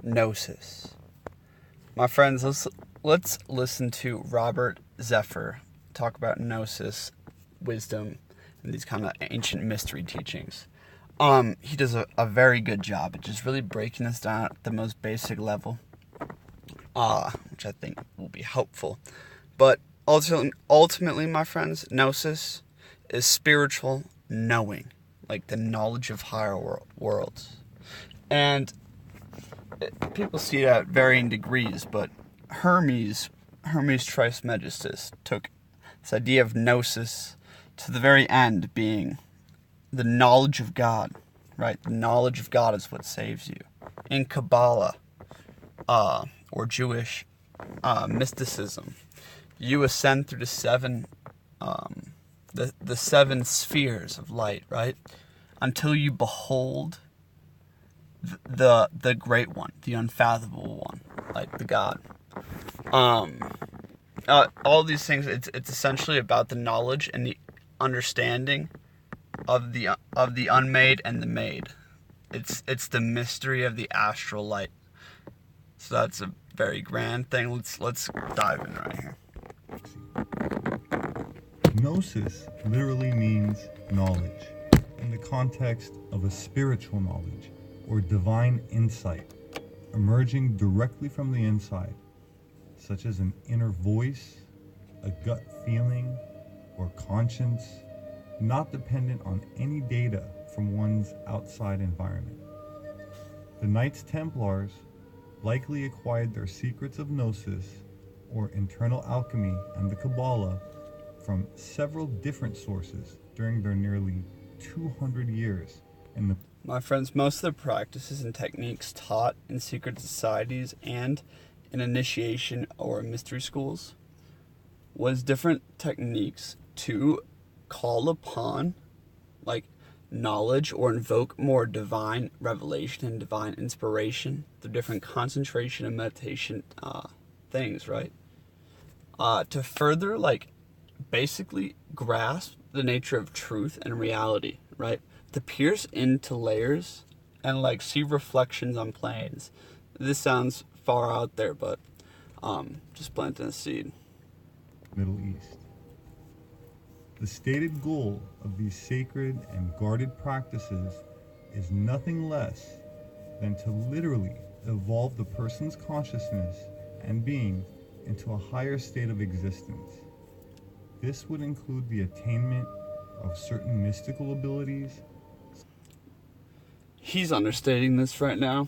Gnosis. My friends, let's listen to Robert Zephyr talk about Gnosis, wisdom, and these kind of ancient mystery teachings. He does a very good job at just really breaking this down at the most basic level, which I think will be helpful. But ultimately, my friends, Gnosis is spiritual knowing, like the knowledge of higher worlds. And people see it at varying degrees, but Hermes Trismegistus took this idea of Gnosis to the very end, being the knowledge of God, right? The knowledge of God is what saves you. In Kabbalah, or Jewish mysticism, you ascend through the seven spheres of light, right? Until you behold the great one, the unfathomable one, like the God. All these things, it's essentially about the knowledge and the understanding of the unmade and the made. It's the mystery of the astral light. So that's a very grand thing. Let's dive in right here. Gnosis literally means knowledge in the context of a spiritual knowledge or divine insight emerging directly from the inside, such as an inner voice, a gut feeling, or conscience, not dependent on any data from one's outside environment. The Knights Templars likely acquired their secrets of Gnosis, or internal alchemy, and the Kabbalah from several different sources during their nearly 200 years in the... My friends, most of the practices and techniques taught in secret societies and in initiation or mystery schools was different techniques to call upon like knowledge or invoke more divine revelation and divine inspiration through different concentration and meditation things, right? To further like basically grasp the nature of truth and reality, right? To pierce into layers and like see reflections on planes. This sounds far out there, but just planting a seed. Middle East. The stated goal of these sacred and guarded practices is nothing less than to literally evolve the person's consciousness and being into a higher state of existence. This would include the attainment of certain mystical abilities. He's understating this right now.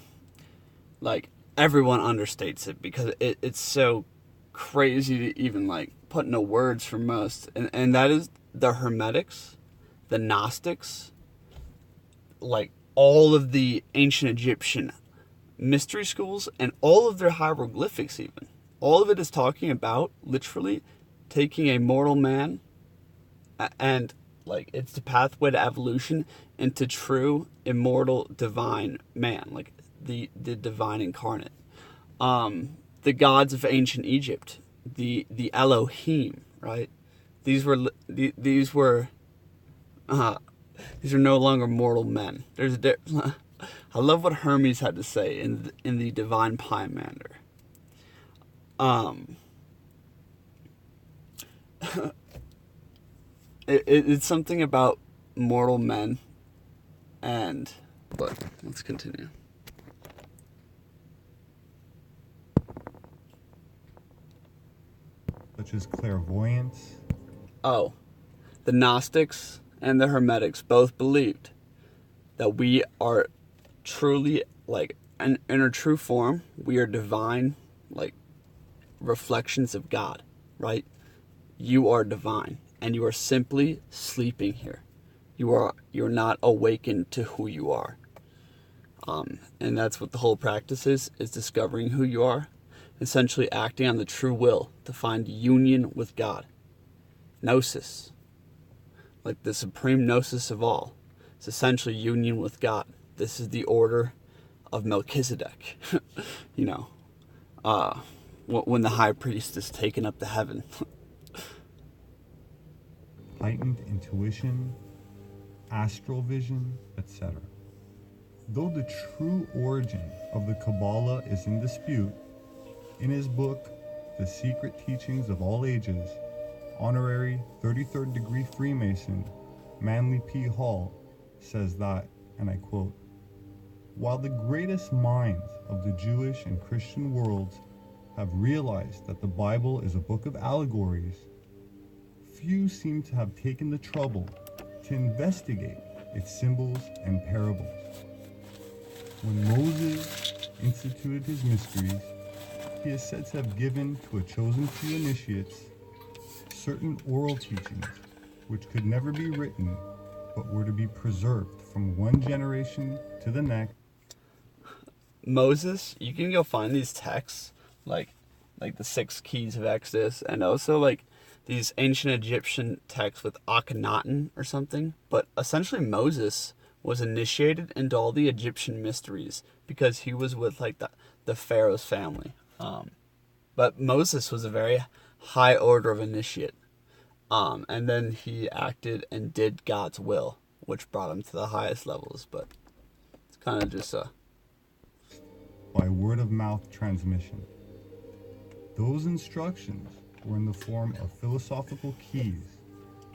Like, everyone understates it because it's so crazy to even like put into words for most. And that is the Hermetics, the Gnostics, like all of the ancient Egyptian mystery schools and all of their hieroglyphics even. All of it is talking about literally taking a mortal man and like it's the pathway to evolution into true immortal divine man, like the divine incarnate. The gods of ancient Egypt, the Elohim, right? These were no longer mortal men. I love what Hermes had to say in the Divine Pymander. It's something about mortal men, but let's continue. Such as clairvoyance. Oh, the Gnostics and the Hermetics both believed that we are truly, like, in our true form, we are divine, like, reflections of God, right? You are divine, and you are simply sleeping here. You're not awakened to who you are. And that's what the whole practice is discovering who you are, essentially acting on the true will to find union with God. Gnosis, like the supreme gnosis of all, is essentially union with God. This is the order of Melchizedek, when the high priest is taken up to heaven. Heightened intuition, astral vision, etc. Though the true origin of the Kabbalah is in dispute, in his book, The Secret Teachings of All Ages, honorary 33rd degree Freemason Manly P. Hall says that, and I quote, "While the greatest minds of the Jewish and Christian worlds have realized that the Bible is a book of allegories, few seem to have taken the trouble to investigate its symbols and parables. When Moses instituted his mysteries, he is said to have given to a chosen few initiates certain oral teachings which could never be written but were to be preserved from one generation to the next." Moses, you can go find these texts, like the 6 keys of Exodus, and also like these ancient Egyptian texts with Akhenaten or something. But essentially Moses was initiated into all the Egyptian mysteries because he was with like the Pharaoh's family. But Moses was a very high order of initiate. And then he acted and did God's will, which brought him to the highest levels. But it's kind of just by word of mouth transmission. Those instructions were in the form of philosophical keys,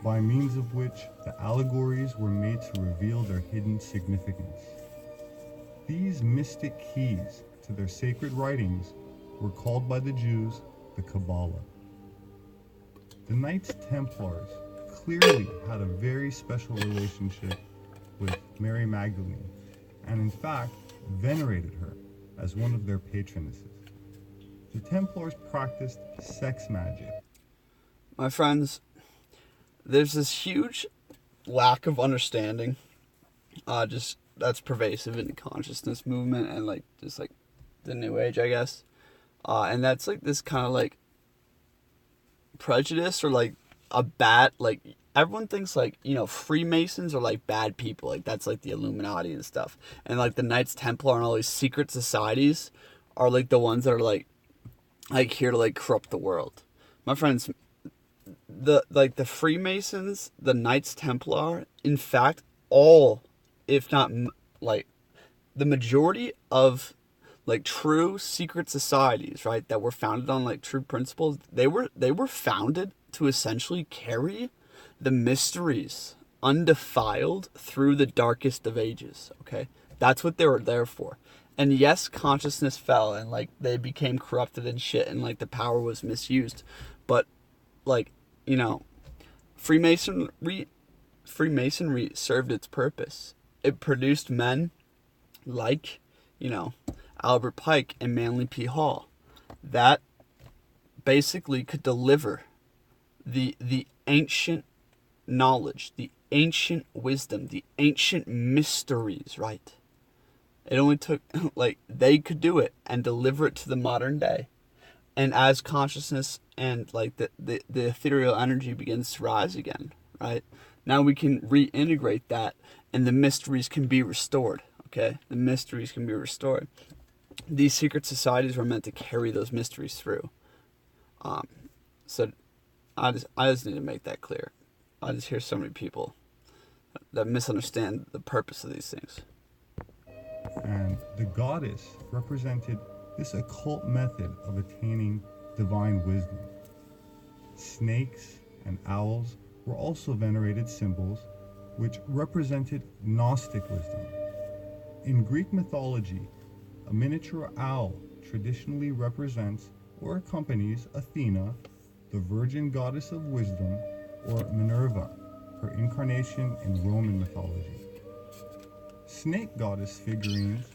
by means of which the allegories were made to reveal their hidden significance. These mystic keys to their sacred writings were called by the Jews the Kabbalah. The Knights Templars clearly had a very special relationship with Mary Magdalene, and in fact venerated her as one of their patronesses. The Templars practiced sex magic. my friends, there's this huge lack of understanding, just that's pervasive in the consciousness movement and like just like the New Age, I guess. And that's like this kind of like prejudice or like a bad, like everyone thinks like, you know, Freemasons are like bad people, like that's like the Illuminati and stuff, and like the Knights Templar and all these secret societies are like the ones that are like here to like corrupt the world. My friends, the Freemasons, the Knights Templar, in fact, all, if not like the majority of like true secret societies, right, that were founded on like true principles, they were founded to essentially carry the mysteries undefiled through the darkest of ages. Okay, that's what they were there for. And yes, consciousness fell and like they became corrupted and shit, and like the power was misused, but like, you know, Freemasonry served its purpose. It produced men like, you know, Albert Pike and Manly P. Hall that basically could deliver the ancient knowledge, the ancient wisdom, the ancient mysteries, right? It only took, like, they could do it and deliver it to the modern day. And as consciousness and, like, the ethereal energy begins to rise again, right? Now we can reintegrate that and the mysteries can be restored, okay? The mysteries can be restored. These secret societies were meant to carry those mysteries through. So I just need to make that clear. I just hear so many people that misunderstand the purpose of these things. And the goddess represented this occult method of attaining divine wisdom. Snakes and owls were also venerated symbols which represented Gnostic wisdom. In Greek mythology, a miniature owl traditionally represents or accompanies Athena, the virgin goddess of wisdom, or Minerva, her incarnation in Roman mythology. Snake goddess figurines,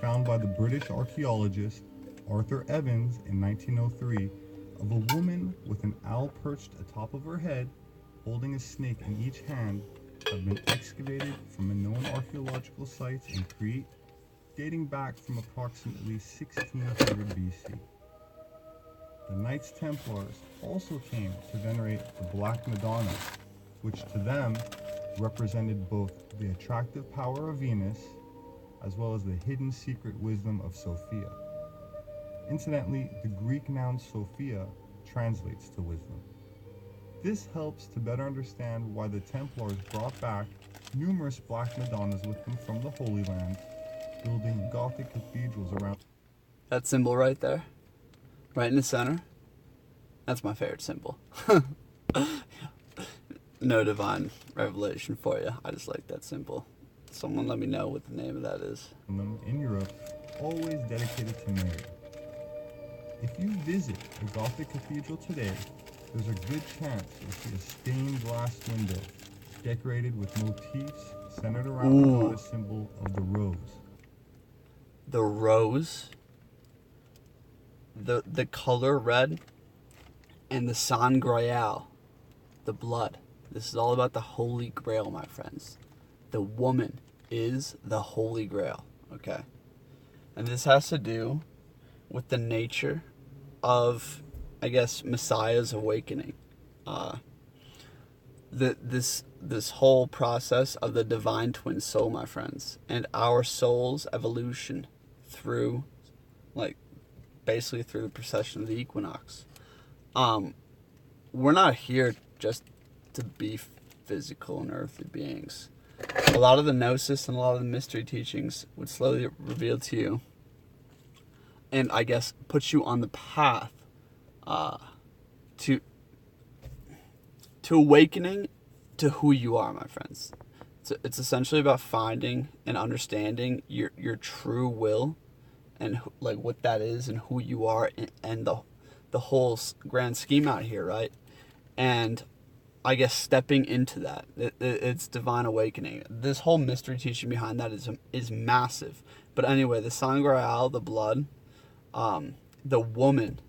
found by the British archaeologist Arthur Evans in 1903, of a woman with an owl perched atop of her head, holding a snake in each hand, have been excavated from known archaeological sites in Crete, dating back from approximately 1600 BC. The Knights Templars also came to venerate the Black Madonna, which to them represented both the attractive power of Venus as well as the hidden secret wisdom of Sophia. Incidentally, the Greek noun Sophia translates to wisdom. This helps to better understand why the Templars brought back numerous Black Madonnas with them from the Holy Land, building Gothic cathedrals around. That symbol right there, right in the center, that's my favorite symbol. No divine revelation for you. I just like that symbol. Someone let me know what the name of that is. In Europe, always dedicated to Mary. If you visit a Gothic cathedral today, there's a good chance you'll see a stained glass window decorated with motifs centered around the goddess symbol of the rose. The rose, the color red, and the sangreal, the blood. This is all about the Holy Grail, my friends. The woman is the Holy Grail, okay? And this has to do with the nature of, I guess, Messiah's awakening. This whole process of the divine twin soul, my friends, and our soul's evolution through, like, basically through the procession of the equinox. We're not here just to be physical and earthly beings. A lot of the Gnosis and a lot of the mystery teachings would slowly reveal to you, and I guess put you on the path to awakening to who you are, my friends. It's essentially about finding and understanding your true will, and like what that is and who you are, and the whole grand scheme out here, right? And I guess stepping into that, it's divine awakening. This whole mystery teaching behind that is massive. But anyway, the sangreal, the blood, the woman,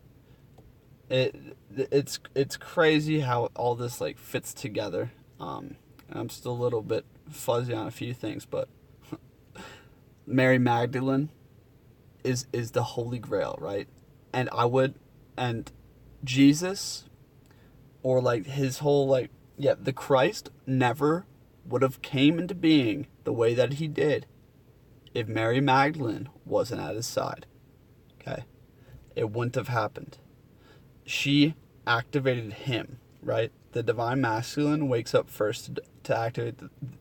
it's crazy how all this like fits together. And I'm still a little bit fuzzy on a few things, but Mary Magdalene is the Holy Grail, right? And Jesus, or like his whole the Christ never would have came into being the way that he did if Mary Magdalene wasn't at his side. Okay? It wouldn't have happened. She activated him, right? The divine masculine wakes up first to activate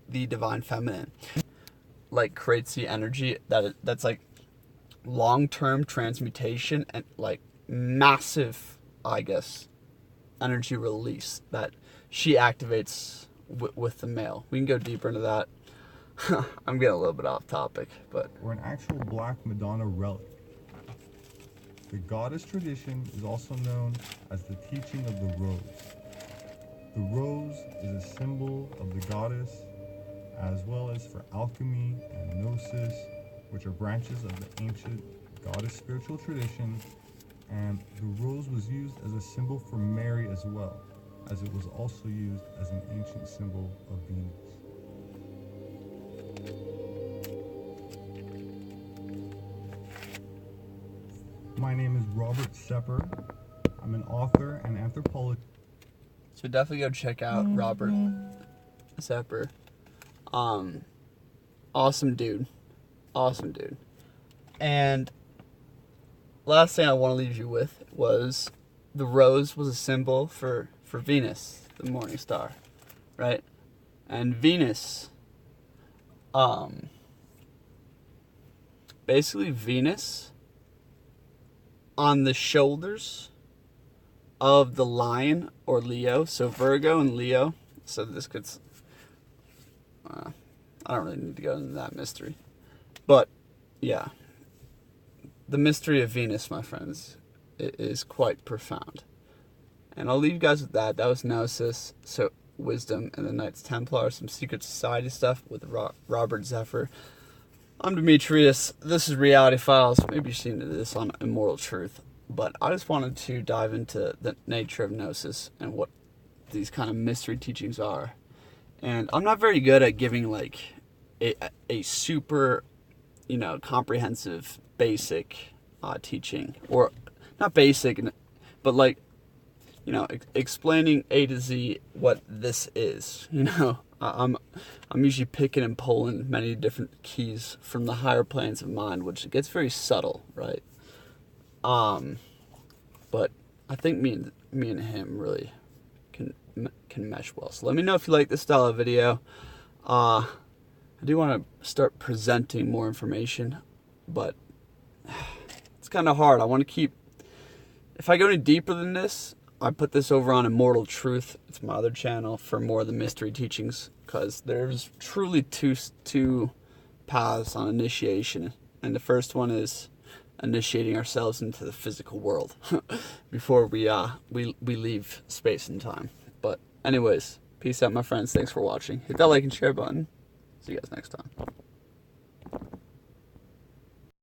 the divine feminine. Like creates the energy that's like long-term transmutation and like massive, I guess, energy release that she activates with the male. We can go deeper into that. I'm getting a little bit off topic, but... Or an actual Black Madonna relic. The goddess tradition is also known as the teaching of the rose. The rose is a symbol of the goddess, as well as for alchemy and Gnosis, which are branches of the ancient goddess spiritual tradition. And the rose was used as a symbol for Mary as well, as it was also used as an ancient symbol of Venus. My name is Robert Sepper. I'm an author and anthropologist. So definitely go check out Robert Sepper. Awesome dude. Awesome dude. And last thing I want to leave you with was the rose was a symbol for Venus, the morning star, right? And Venus, basically Venus on the shoulders of the lion or Leo, so Virgo and Leo. So this could, I don't really need to go into that mystery, but yeah. The mystery of Venus, my friends, is quite profound. And I'll leave you guys with that. That was Gnosis, so Wisdom, and the Knights Templar, some secret society stuff with Robert Zephyr. I'm Demetrius. This is Reality Files. Maybe you've seen this on Immortal Truth. But I just wanted to dive into the nature of Gnosis and what these kind of mystery teachings are. And I'm not very good at giving like a super, comprehensive, basic teaching, or not basic, but like, explaining A to Z what this is. I'm usually picking and pulling many different keys from the higher planes of mind, which gets very subtle, right? But I think me and him really can mesh well. So let me know if you like this style of video. I do want to start presenting more information, but it's kind of hard. I want to keep, if I go any deeper than this, I put this over on Immortal Truth. It's my other channel for more of the mystery teachings, because there's truly two paths on initiation. And the first one is initiating ourselves into the physical world before we leave space and time. But anyways, peace out, my friends. Thanks for watching. Hit that like and share button. See you guys next time.